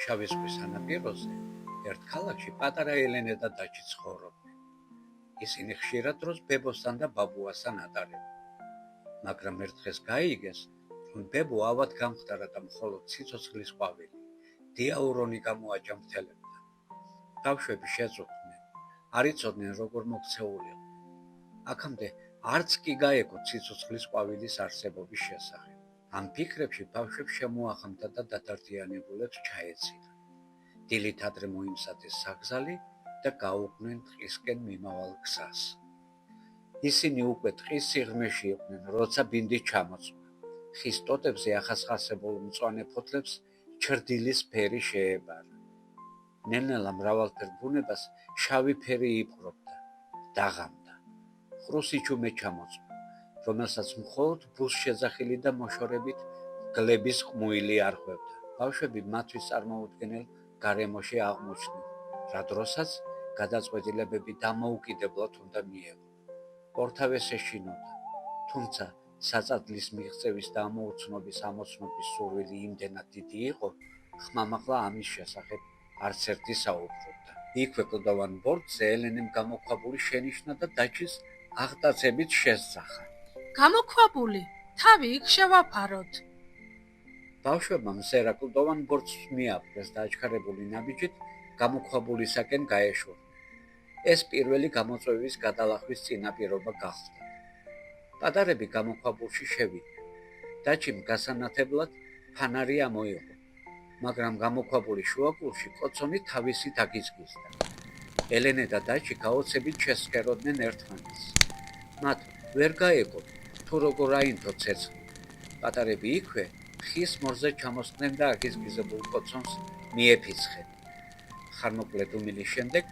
შავი ზღვის სანაპიროზე ერთ ქალაქში პატარა ელენე და დაჩი ცხოვრობდნენ. ისინი ხშირად დროს ბებოსთან და ბაბუასთან ატარებდნენ. მაგრამ ერთ დღეს გაიგეს, რომ ბებო ავად გამხდარა და მხოლოდ ციცოცხლის ყვავილი, დიაურონი გამოაჯამრთელებდა. ბავშვები შეწუხდნენ, არ იცოდნენ როგორ მოქცეულიყო. აქამდე არც კი გაეგო ციცოცხლის ყვავილის არსებობის შესახებ. ამ ფიქრებში ბავშვებს შემოახამდა და დადარდიანებულებს ჩაეცინა. დილით ადრე მოიმსადეს საგზალი და გაუყვნენ ტყისკენ მიმავალ გზას. ისინი უკვე ტყის სიღრმეში იყვნენ, როცა ბინდი ჩამოწვა. ხის ტოტებზე ახასხასებულ მწვანე ფოთლებს ჩრდილის ფერი შეებარა. ნელ-ნელა მრავალფერ ბუნებას შავი ფერი იპყრობდა, დაღამდა. ხრუსიჩუმე ჩამოწვა, რომელსაც მხოლოდ ბუსშეძახილი და მოშორებით გლების ყმუილი არღვევდა. ბავშვები მათთვის წარმოუდგენელ გარემოში აღმოჩნდნენ, რა დროსაც გადაწყვეტილებები დამოუკიდებლად უნდა მიეღო. ორთავეს ეშინოდა, თუმცა საწადლის მიღწევის და ამოუცნობის ამოცნობის სურვილი იმდენად დიდი იყო, ხმამაღლა ამის შესახებ არც ერთი საუბრობდა. იქვე კლდოვან ბორცზე ელენემ გამოქვაბული შენიშნა და დაჩის აღტაცებით შესძახა. გამოქვაბული, თავი იქ შევაფაროთ. ბავშვებმა მზერა კლდოვან ბორცვს მიაბრძეს და აჩქარებული ნაბიჯით გამოქვაბულისაკენ გაეშურნენ. ეს პირველი გამოწვევის გადალახვის წინაპირობა გახდა. პატარები გამოქვაბულში შევიდნენ. დაჩიმ გასანათებლად ფანარი ამოიღო, მაგრამ გამოქვაბულის შუაგულში კოცონი თავისით აგიზგიზდა. ელენე და დაჩი გაოცებით შესწეროდნენ ერთმანეთს. მათ ვერ გაეგო, თუ როგორ აინთო ცეცხლი. პატარები იქვე ხის მორზე ჩამოსხდნენ და აგიზგიზებულ კოცონს მიეფიცხენ. ხანმოკლე დუმილის შემდეგ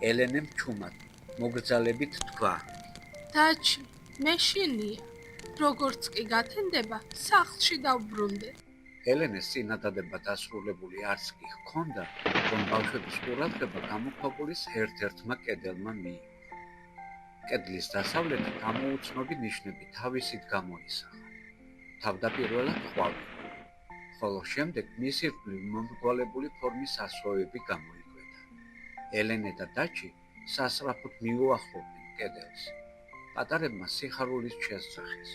ელენემ ჩუმად მოგრძალებით თქვა: დაჩი, მეშინია, როგორც კი გათენდება, სახლში დავბრუნდე. ელენეს წინადადება დასრულებული არც კი ჰქონდა, რომ ბავშვების ყურადღება გამოქვაბულის ერთ-ერთმა კედელმა მიიღო. კედლის დასავლეთით ამოუცნობი ნიშნები თავისით გამოისახა. თავდაპირველად ყვავილი, ხოლო შემდეგ მის ირგვლივ მომრგვალებული ფორმის ასოები გამოიკვეთა. ელენე და დაჩი სასწრაფოდ მიუახლოვდნენ კედელს. პატარებმა სიხარულით შესძახეს.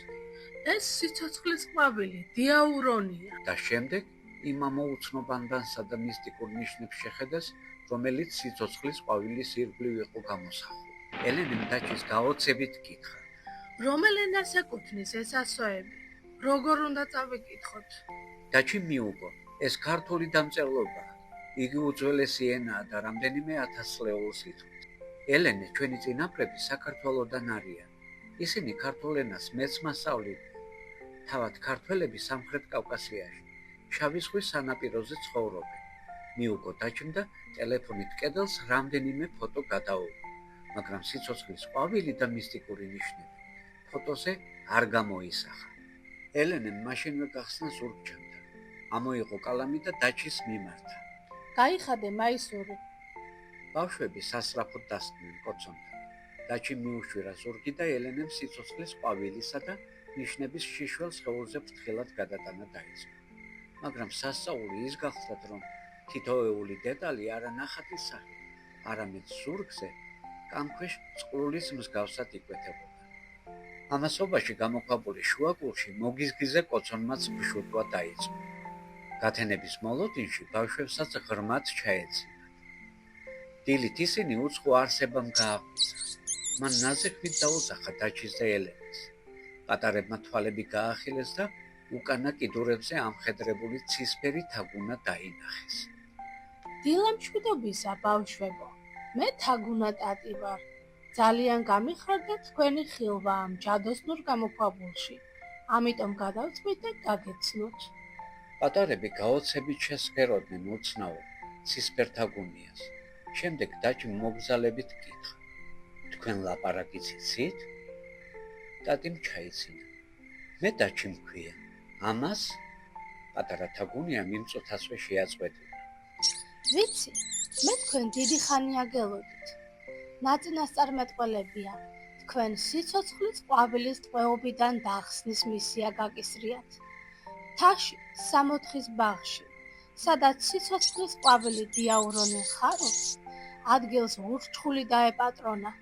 ეს სიცოცხლის ყვავილი, დიაურონია. და შემდეგ იმ ამოუცნობანდანსა და მისტიკურ ნიშნებს შეხედეს, რომელიც სიცოცხლის ყვავილის ირგვლივ იყო გამოსახული. ელენემ დაჩის გაოცებით კითხა: რომელ ენას ეკუთვნის ეს ასოები? როგორ უნდა წავიკითხოთ? დაჩი მიუგო, ეს ქართული დამწერლობაა. იგი უძველესი ენაა და რამდენიმე ათას ლეულს ითვლით. ელენე, ჩვენი წინაპრები საქართველოდან არიან. ისინი ქართულ ენას მეც მასწავლიდნენ. თავად ქართველები სამხრეთ კავკასიაში, შავი ზღვის სანაპიროზე ცხოვრობენ. მიუგო დაჩიმ და ტელეფონით კედელს რამდენიმე ფოტო გადაუღო, მაგრამ სიცოცხლის ყვავილი და მისტიკური ნიშნები ფოტოზე არ გამოისახა. ელენემ მაშინვე გახსნა ზურგჩემდა. ამოიღო კალამი და დაჩის მიმართა. გაიხადე მაისური. ბავშვები სასწრაფოდ დასწნენ კოცონთან. დაჩი მიუშვირა ზურგი და ელენემ სიცოცხლის ყვავილისა და ნიშნების შიშველ სხეულზე ფრთხილად გადატანა დაიწყო. მაგრამ სასწაული ის გახლდათ, რომ თითოეული დეტალი არა ნახატის სახით, არამედ ზურგზე კამქვეშ წყლულის მსგავსად იკვეთებოდა. ამასობაში გამოქვაბულის შუაგულში მოგიზგიზე კოცონმაც ბშუტვა დაიწყო. გათენების მოლოდინში ბავშვებსაც ღრმად ჩაეცინათ. დილით ისინი უცხო არსებამ გააღვიძა. მან ნაზექვით დაუძახა დაჩის და ელენეს. პატარებმა თვალები გაახილეს და უკანა კიდურებზე ამხედრებული ცისფერი თაგუნა დაინახეს. დილამშვიდობისა, ბავშვებო, მე თაგუნა ტატი ვარ. ძალიან გამიხარდა თქვენი ხილვა ამ ჯადოსნურ გამოქვაბულში. ამიტომ გადავწყვიტე და გაგეცნოთ. პატარები გაოცებით შესხეროდნენ უცნაურ ცისფერ თაგუნიას. შემდეგ დაჩი მოგზალებით კითხა: თქვენ ლაპარაკიც იცით? ტატიმ ჩაიცინა. მე დაჩი მქვია. ამას? პატარა თაგუნია მიმწოთასვე შეაწყვეტინა. ვიცი, მე თქვენ დიდი ხანია გელოდით. ნაწინასწარმეტყველებია, თქვენ სიცოცხლის ყვავილის ტყვეობიდან დახსნის მისია გაკისრიათ. თაში, 64-ის ბაღში, სადაც სიცოცხლის ყვავილი დიაურონე ხარობს, ადგილს ურჩხული დაეპატრონა.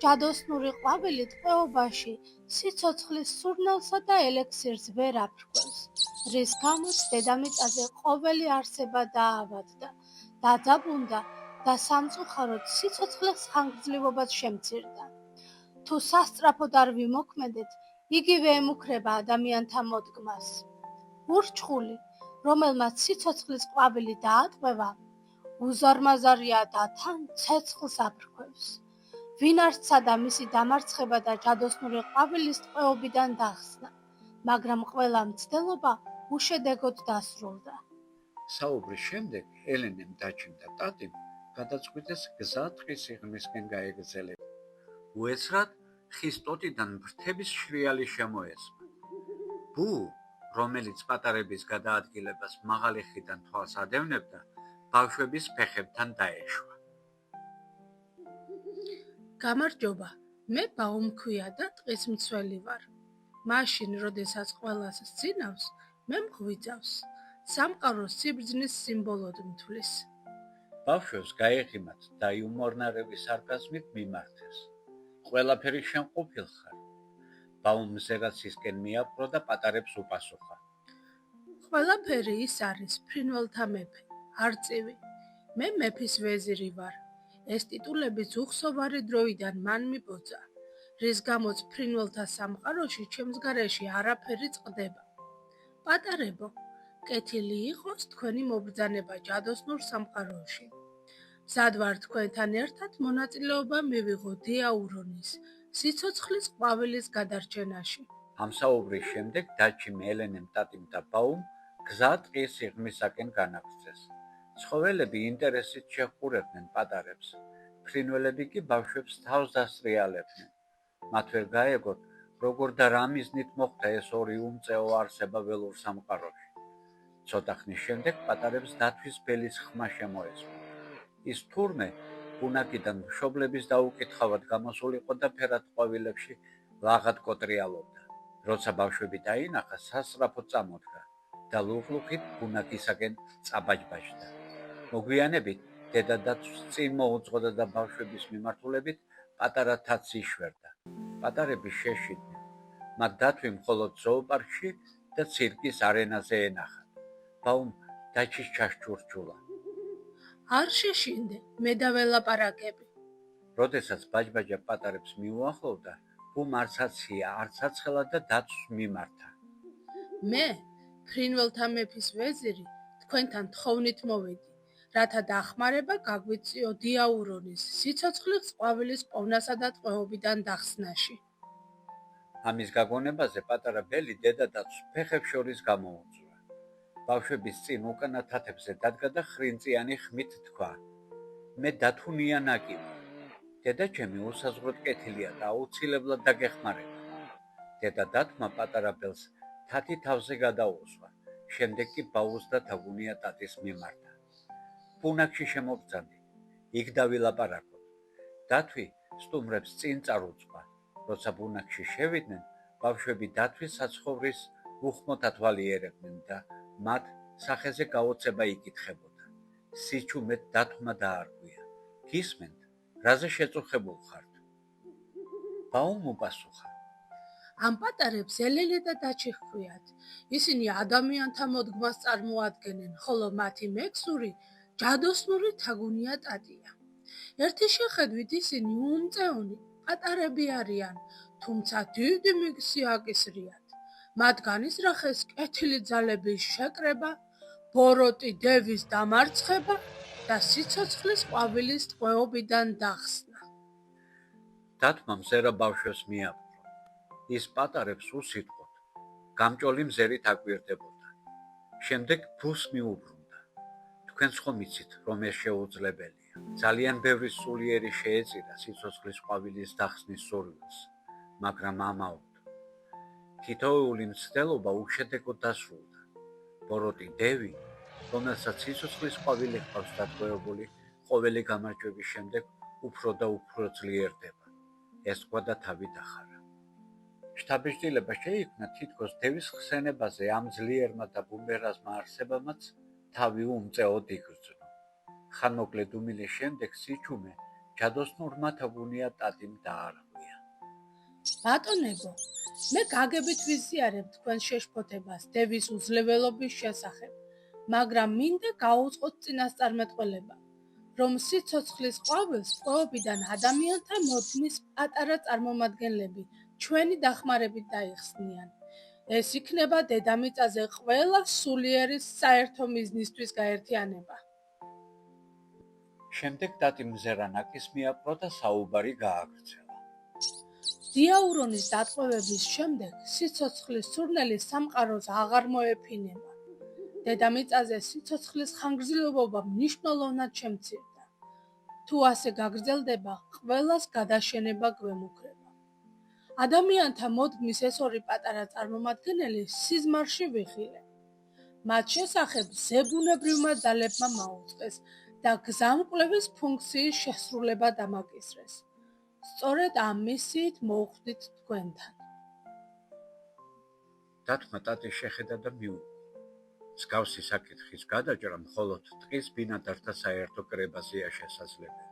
ჯადოსნური ყვავილი ტყვეობაში სიცოცხლის სურნელსა და ელექსირს ვერ აფრქვევს, რის გამოც დედამიწაზე ყოველი არსება დაავადდა, დაძაბუნდა და სამწუხაროდ სიცოცხლის ხანგრძლივობაც შემცირდა. თუ სასწრაფოდ არ ვიმოქმედეთ, იგივე ემუქრება ადამიანთა მოდგმას. ურჩხული, რომელმაც სიცოცხლის ყვავილი დაატყვევა, უზარმაზარია და თან ცეცხლს აფრქვევს. ვინარცსა და მისი დამარცხება და ჯადოსნური ყვავილის ტყვეობიდან დახსნა, მაგრამ ყველა მცდელობა უშედეგოდ დასრულდა. საუბრის შემდეგ ელენემ, დაჩიმ და ტატიმ გადაწყვიტეს გზა ტყის სიღრმისკენ გაეგრძელება. უეცრად ხის ტოტიდან ფრთების შრიალი შემოესმა. ბუ, რომელიც პატარების გადაადგილებას მაღალი ხიდან თვალს ადევნებდა, ბავშვების ფეხებთან დაეშვა. გამარჯობა, მე ბაუმქვია და ტყის მცველი ვარ. მაშინ, როდესაც ყველას სძინავს, მე მღვიძავს. სამყაროს სიბრძნის სიმბოლოდ მთვლის. ბავშვებს გაეღიმათ და იუმორნარები სარკაზმით მიმართეს. ყველაფერი შენ ყოფილ ხარ. ბაუმზე რაც ისკენ მიაპყრო და პატარებს უპასუხა. ყველაფერი ის არის ფრინველთა მეფე, არწივი. მე მეფის ვეზირი ვარ. ეს ტიტულები ზუხსოვარი დროიდან მან მიბოძა, რის გამოც ფრინველთა სამყაროში ჩემს გარეში არაფერი წყდება. პატარებო, კეთილი იყოს თქვენი მობრძანება ჯადოსნურ სამყაროში. მზად ვარ თქვენთან ერთად მონაწილეობა მივიღო დიაურონის, სიცოცხლის ყვავილის გადარჩენაში. ამ საუბრის შემდეგ დაჩიმ, ელენემ, ტატიმ და ბაუმ გზა ტყის სიღრმისაკენ განაგრძეს. ცხოველები ინტერესით შეჰყურებდნენ პატარებს, ფრინველები კი ბავშვებს თავს დასრიალებდნენ. მათ ვერ გაეგოთ, როგორ და რა მიზნით მოხდა ეს ორი უმწეო არსება ველურ სამყაროში. ცოტა ხნის შემდეგ პატარებს დათვის ბელის ხმა შემოესმა. ის თურმე ბუნაგიდან მშობლების დაუკითხავად გამოსულიყო და ფერად ყვავილებში ლაღად კოტრიალობდა. როცა ბავშვები დაინახა, სასწრაფოდ წამოდგა და ლუყლუყით ბუნაგისაკენ წაბაჯბაჯდა. მოგვიანებით დედა დათვს წინ მოუძღოდა და ბავშვების მიმართულებით პატარა თათს იშვერდა. პატარები შეშიდნენ. მათ დათვი მხოლოდ ზოოპარკში და ცირკის არენაზე ენახა. ბაუმ დაჩის ჩაშჩურჩულა. არ შეშინდე, მე და ველაპარაკები. როდესაც ბაჯბაჯა პატარებს მიუახლოვდა, ბუმ არც აცია, არც აცხელა და დათვს მიმართა. მე, ფრინველთა მეფის ვეზირი, თქვენთან თხოვნით მოვედი, რათა დახმარება გაგვიწიო დიაურონის, სიცოცხლის ყვავილის პოვნასა და ტყვეობიდან დახსნაში. ამის გაგონებაზე პატარა ბელი დედა დათვს ფეხებს შორის გამოუძვრა. ბავშვების წინ უკანა თათებზე დადგა და ხრინწიანი ხმით თქვა: მე დათუნია ნაკივი. დედაჩემი უსაზღვროდ კეთილია და აუცილებლად დაგეხმარება. დედა დათვმა პატარა ბელს თათი თავზე გადაუსვა, შემდეგ კი ბაუს და თაგუნია ტატის მიმართა. ბუნაგში შემობრძანდი, იქ დავილაპარაკოთ. დათვი სტუმრებს წინ წარუძღვა. როცა ბუნაგში შევიდნენ, ბავშვები დათვის საცხოვრის უხმოდ ათვალიერებდნენ და მათ სახეზე გაოცება იკითხებოდა. სიჩუმეთ დათვმა დაარღვია. გისმენთ, რაზე შეწუხებულ ხართ? ბაუმ უპასუხა. ამ პატარებს ელენე და დაჩი ჰქვიათ. ისინი ადამიანთა მოდგმას წარმოადგენენ, ხოლო მათი მექსური ჯადოსნური თაგუნია ტატია. ერთი შეხედვით ისინი უმწეონი პატარები არიან, თუმცა დიდი მიგსი აკისრიათ. მათგან ისრახეს კეთილი ძალების შეკრება, ბოროტი დევის დამარცხება და სიცოცხლის ყვავილის ტყვეობიდან დახსნა. დათვმა მზერა ბავშვებს მიაპყრო. ის პატარებს უსიტყვოდ, გამჭოლი მზერით აკვირდებოდა. შემდეგ ბუს მიუბრუნდა. თქვენც ხომ იცით, რომ ეს შეუძლებელია. ძალიან ბევრი სულიერი შეეწირა სიცოცხლის ყვავილის დახსნის სურვილს, მაგრამ ამაოდ. თითოეული მცდელობა უშედეგოდ დასრულდა. ბოროტი დევი, რომელსაც სიცოცხლის ყვავილი ჰყავს დატყვევებული, ყოველი გამარჯვების შემდეგ უფრო და უფრო ძლიერდება. ეს თქვა და თავი დახარა. შთაბეჭდილება შეიქმნა თითქოს დევის ხსენებაზე ამ ძლიერმა და ბუმერაზმა არსებამაც თავი უმწეოდ იგრძნო. ხანმოკლედ უმილის შემდეგ სიჩუმე ჯადოსნურმა თაგუნია ტატიმ დაარღვია. ბატონებო, მე გაგებით ვიზიარებ თქვენ შეშფოთებას დევის უძლეველობის შესახებ, მაგრამ მინდა გაუწყოთ წინასწარმეტყველება, რომ სიცოცხლის ყვავილს ტყვეობიდან ადამიანთა მოდგმის პატარა წარმომადგენლები ჩვენი დახმარებით დაიხსნიან. ეს იქნება დედამიწაზე ყველა სულიერი საერთო მიზნისთვის გაერთიანება. შემდეგ ტატიმ ზერანაკის მიაპყრო და საუბარი გააგრძელა. დიაურონის დატყვევების შემდეგ სიცოცხლის სურნელი სამყაროს აღარ მოეფინება. დედამიწაზე სიცოცხლის ხანგრძლივობა მნიშვნელოვნად შემცირდა. თუ ასე გაგრძელდება, ყველას გადაშენება გვემუქრება. ადამიანთა მოდგმის ეს ორი პატარა წარმომადგენელი სიზმარში ვიხილენ. მათ შესახებ ზებუნებრივმა ძალებმა მაუწყეს და გზამკვლევის ფუნქციის შესრულება დამაკისრეს. სწორედ ამ მისიით მოვხვდით თქვენთან. დათმა ტატის შეხედა და მიუღო. მსგავსი საკითხის გადაჭრა მხოლოდ ტყის ბინადართა საერთო კრებაზეა შესაძლებელი,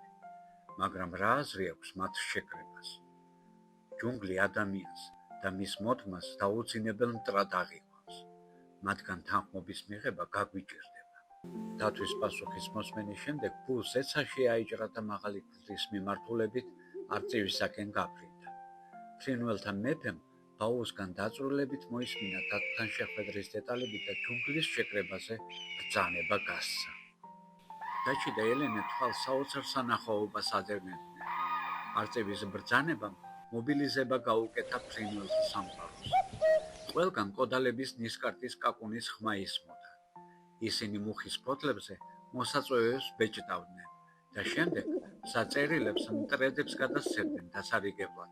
მაგრამ რა აზრი აქვს მათ შეკრებას? ჯუნგლი ადამიანს და მის მოდგმას დაუძინებელ მტრად აღიქვამს. მათგან თანხმობის მიღება გაგვიჭირდება. დათვის პასუხის მოსმენის შემდეგ ფულს ეცაში აიჭრა და მაღალი კლდის მიმართულებით არწივისაკენ გაფრინდა. ფრინველთა მეფემ ბაუსგან დაწვრილებით მოისმინა დათთან შეხვედრის დეტალები და ჯუნგლის შეკრებაზე ბრძანება გასცა. დაჩი და ელენე თვალს საოცარ სანახაობას აძებნდნენ. არწივის ბრძანებამ მობილიზება გაუკეთა ფრინველთა სამყაროს. ყველგან კოდალების ნისკარტის კაკუნის ხმა ისმოდა. ისინი მუხის ფოთლებზე მოსაწვევებს ბეჭდავდნენ და შემდეგ საწერილებს მტრედებს გადასცემდნენ დასარიგებლად.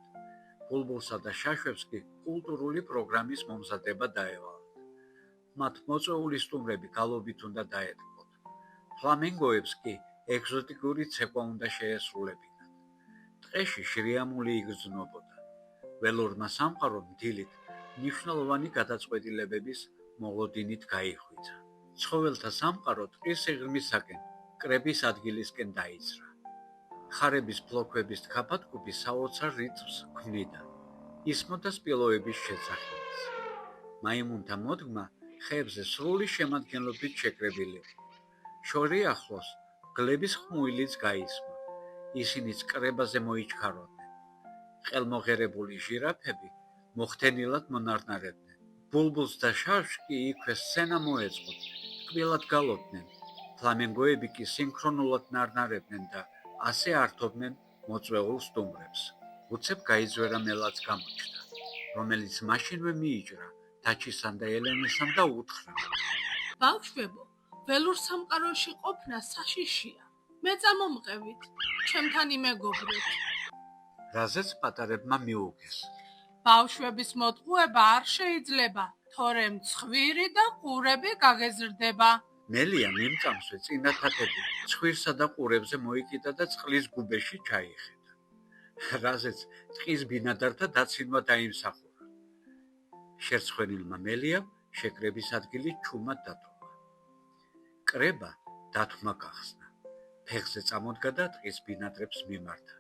ბულბულსა და შაშვებს კი კულტურული პროგრამის მომზადება დაევალათ. მათ მოწვეული სტუმრები გალობით უნდა დაეთმოთ. ფლამინგოებს კი ეგზოტიკური ცეკვა უნდა შეესრულებინათ. ტყეში შრიამული იგრძნობოდა. ველურმა სამყარომ დილით მნიშვნელოვანი გადაწყვეტილებების მოლოდინით გაიხვიца. ცხოველთა სამყარო ტყის სიღრმისაკენ კრების ადგილისკენ დაიცრა. ხარების ფლოქვების თქაფათქუბი საოცარ რიტმს ქმნიდა. ისმოდა სპილოების შეძახილს. მაიმუნთა მოდგმა ხეებზე სრული შემადგენლობით შეკრებილი. შორი ახლოს გლების ხმუილიც გაისმა. ისინიც კრებაზე მოიჩქაროდნენ. ყელმოღერებული ჟირაფები მოხდენილად მონარნარებდნენ. ბულბულს და შაშვს კი იქვე სცენა მოეწყოთ, ტკბილად გალობდნენ. ფლამინგოები კი სინქრონულად ნარნარებდნენ და ასე ართობდნენ მოწვეულ სტუმრებს. უცებ გაიძვერა მელაც გამოჩნდა, რომელიც მაშინვე მიიჭრა დაჩისან და ელენესან და უთხრა: ბავშვებო, ველურ სამყაროში ყოფნა საშიშია. მე წამომყევით, ჩემთან იმეგობრეთ. რაზეც პატარებმა მიუგეს. ბავშვების მოტყუება არ შეიძლება, თორემ ცხვირი და ყურები გაგეზრდება. მელია მიმწამსვე წინათათები ცხვირსა და ყურებზე მოიკიდა და წყლის გუბეში ჩაიხედა. რაზეც ტყის ბინადართა დაცინვა დაიმსახურა. შერცხვენილმა მელიამ შეკრების ადგილი ჩუმად დატოვა. კრება დათმა გახსნა. ფეხზე წამოდგა და ტყის ბინადრებს მიმართა.